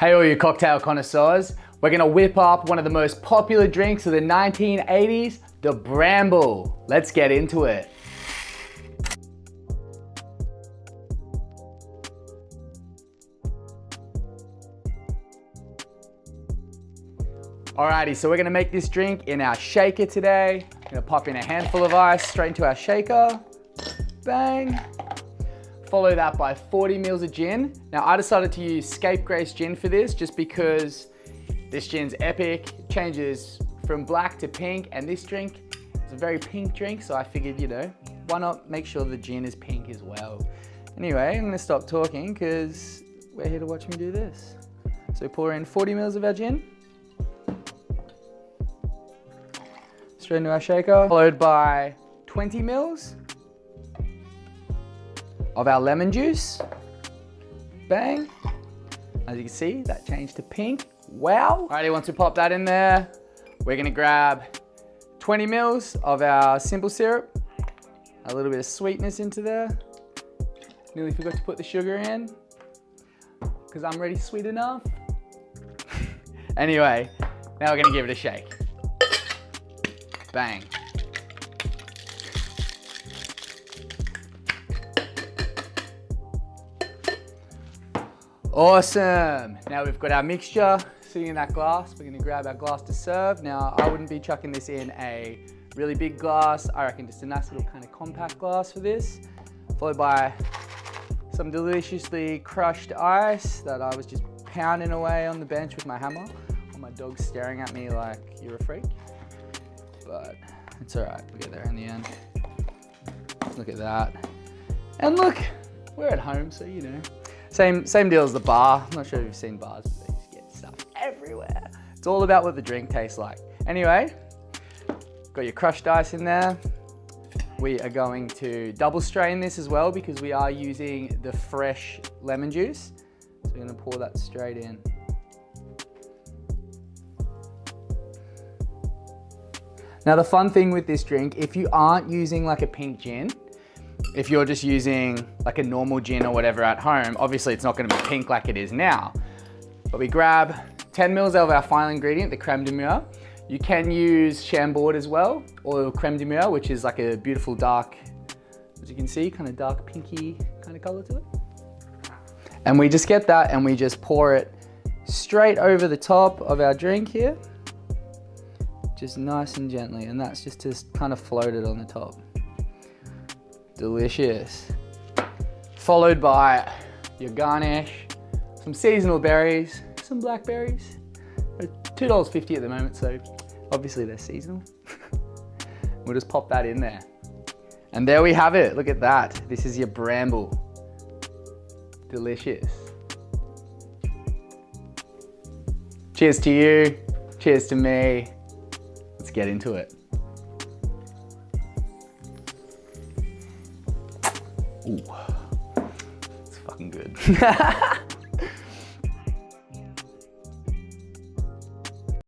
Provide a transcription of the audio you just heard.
Hey all you cocktail connoisseurs, we're gonna whip up one of the most popular drinks of the 1980s, the Bramble. Let's get into it. Alrighty, so we're gonna make this drink in our shaker today. Gonna pop in a handful of ice straight into our shaker. Bang. Follow that by 40 mils of gin. Now I decided to use Scapegrace gin for this just because this gin's epic. It changes from black to pink, and this drink is a very pink drink, so I figured, you know, why not make sure the gin is pink as well. Anyway, I'm gonna stop talking because we're here to watch me do this. So pour in 40 mils of our gin. Straight into our shaker, followed by 20 mils of our lemon juice. Bang. As you can see, that changed to pink. Wow. Alrighty, once we pop that in there, we're gonna grab 20 mils of our simple syrup, a little bit of sweetness into there. Nearly forgot to put the sugar in, because I'm already sweet enough. Anyway, now we're gonna give it a shake. Bang. Awesome. Now we've got our mixture sitting in that glass. We're gonna grab our glass to serve. Now I wouldn't be chucking this in a really big glass. I reckon just a nice little kind of compact glass for this. Followed by some deliciously crushed ice that I was just pounding away on the bench with my hammer. While my dog's staring at me like, you're a freak. But it's all right, we'll get there in the end. Look at that. And look, we're at home, so you know. Same deal as the bar. I'm not sure if you've seen bars, but they just get stuff everywhere. It's all about what the drink tastes like. Anyway, got your crushed ice in there. We are going to double strain this as well because we are using the fresh lemon juice. So we're gonna pour that straight in. Now the fun thing with this drink, if you aren't using like a pink gin, if you're just using like a normal gin or whatever at home, obviously it's not gonna be pink like it is now. But we grab 10 mils of our final ingredient, the crème de mure. You can use Chambord as well, or crème de mure, which is like a beautiful dark, as you can see, kind of dark pinky kind of color to it. And we just get that and we just pour it straight over the top of our drink here. Just nice and gently, and that's just to kind of float it on the top. Delicious. Followed by your garnish, some seasonal berries, some blackberries. They're $2.50 at the moment, so obviously they're seasonal. We'll just pop that in there. And there we have it, look at that. This is your Bramble. Delicious. Cheers to you, cheers to me. Let's get into it. Ooh, it's fucking good.